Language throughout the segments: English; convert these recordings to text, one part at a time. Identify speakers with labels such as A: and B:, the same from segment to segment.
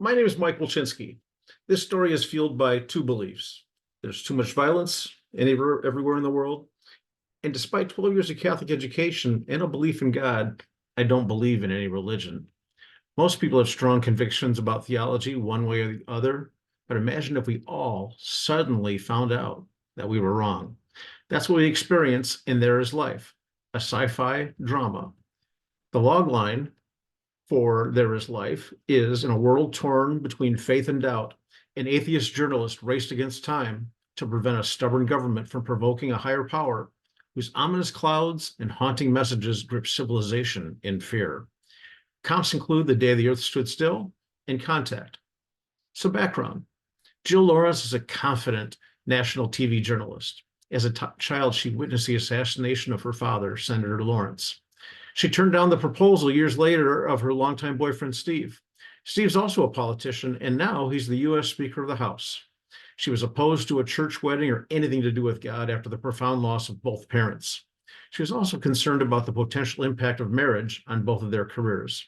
A: My name is Mike Wilczynski. This story is fueled by two beliefs. There's too much violence everywhere in the world. And despite 12 years of Catholic education and a belief in God, I don't believe in any religion. Most people have strong convictions about theology one way or the other, but imagine if we all suddenly found out that we were wrong. That's what we experience in There Is Life, a sci-fi drama. The log line for There Is Life is, in a world torn between faith and doubt, an atheist journalist raced against time to prevent a stubborn government from provoking a higher power whose ominous clouds and haunting messages grip civilization in fear. Comps include The Day the Earth Stood Still and Contact. Some background. Jill Lawrence is a confident national TV journalist. As a child, she witnessed the assassination of her father, Senator Lawrence. She turned down the proposal years later of her longtime boyfriend, Steve. Steve's also a politician, and now he's the U.S. Speaker of the House. She was opposed to a church wedding or anything to do with God after the profound loss of both parents. She was also concerned about the potential impact of marriage on both of their careers.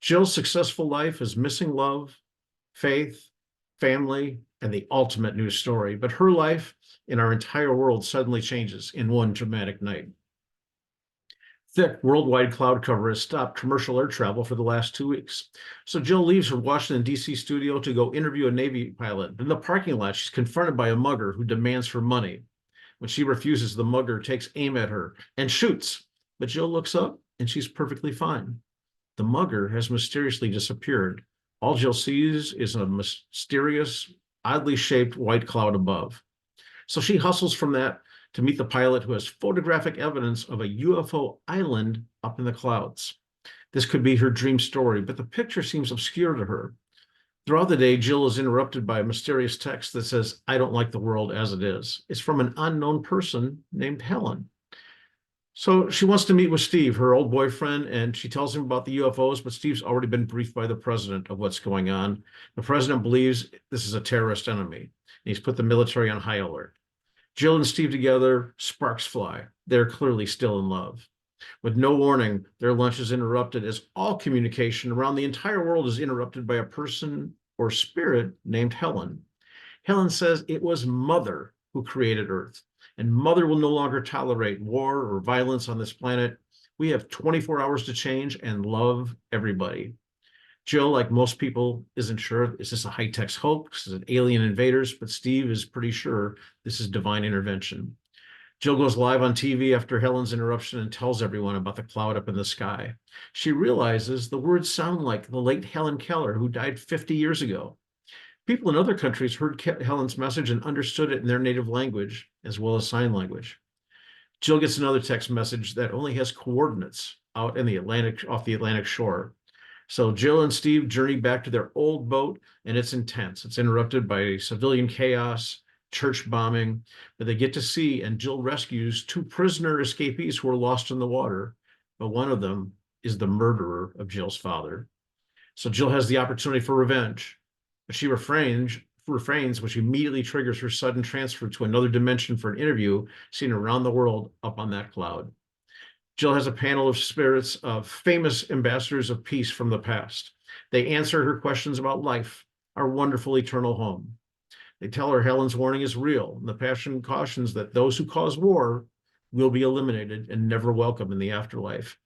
A: Jill's successful life is missing love, faith, family, and the ultimate news story, but her life and our entire world suddenly changes in one dramatic night. Thick worldwide cloud cover has stopped commercial air travel for the last 2 weeks. So Jill leaves her Washington, D.C. studio to go interview a Navy pilot. In the parking lot, she's confronted by a mugger who demands her money. When she refuses, the mugger takes aim at her and shoots. But Jill looks up and she's perfectly fine. The mugger has mysteriously disappeared. All Jill sees is a mysterious, oddly shaped white cloud above. So she hustles from that to meet the pilot who has photographic evidence of a UFO island up in the clouds. This could be her dream story, but the picture seems obscure to her. Throughout the day, Jill is interrupted by a mysterious text that says, "I don't like the world as it is." It's from an unknown person named Helen. So she wants to meet with Steve, her old boyfriend, and she tells him about the UFOs, but Steve's already been briefed by the president of what's going on. The president believes this is a terrorist enemy, and he's put the military on high alert. Jill and Steve together, sparks fly. They're clearly still in love. With no warning, their lunch is interrupted as all communication around the entire world is interrupted by a person or spirit named Helen. Helen says it was Mother who created Earth, and Mother will no longer tolerate war or violence on this planet. We have 24 hours to change and love everybody. Jill, like most people, isn't sure, is this a high-tech hoax? Is it alien invaders? But Steve is pretty sure this is divine intervention. Jill goes live on TV after Helen's interruption and tells everyone about the cloud up in the sky. She realizes the words sound like the late Helen Keller, who died 50 years ago. People in other countries heard Helen's message and understood it in their native language, as well as sign language. Jill gets another text message that only has coordinates out in the Atlantic, off the Atlantic shore. So Jill and Steve journey back to their old boat, and it's intense. It's interrupted by civilian chaos, church bombing, but they get to sea, and Jill rescues 2 prisoner escapees who are lost in the water, but one of them is the murderer of Jill's father. So Jill has the opportunity for revenge, but she refrains, which immediately triggers her sudden transfer to another dimension for an interview seen around the world up on that cloud. Jill has a panel of spirits of famous ambassadors of peace from the past. They answer her questions about life, our wonderful eternal home. They tell her Helen's warning is real, and the passion cautions that those who cause war will be eliminated and never welcome in the afterlife.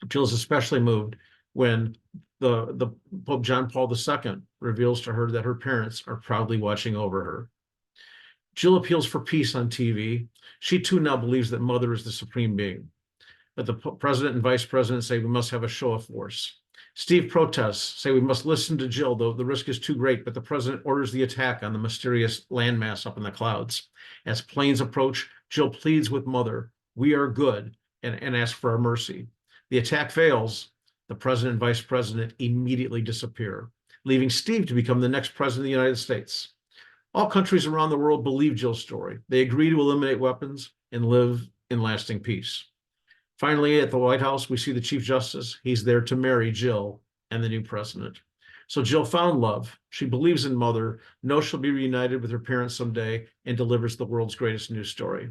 A: Jill is especially moved when the Pope John Paul II reveals to her that her parents are proudly watching over her. Jill appeals for peace on TV. She too now believes that Mother is the supreme being. But the president and vice president say we must have a show of force. Steve protests, say we must listen to Jill, though the risk is too great, but the president orders the attack on the mysterious landmass up in the clouds. As planes approach, Jill pleads with Mother, "We are good," and asks for our mercy. The attack fails. The president and vice president immediately disappear, leaving Steve to become the next president of the United States. All countries around the world believe Jill's story. They agree to eliminate weapons and live in lasting peace. Finally, at the White House, we see the Chief Justice. He's there to marry Jill and the new president. So Jill found love. She believes in Mother, knows she'll be reunited with her parents someday, and delivers the world's greatest news story.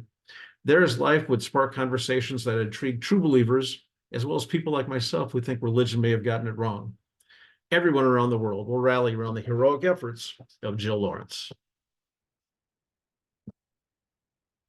A: There Is Life would spark conversations that intrigue true believers, as well as people like myself who think religion may have gotten it wrong. everyone around the world will rally around the heroic efforts of Jill Lawrence.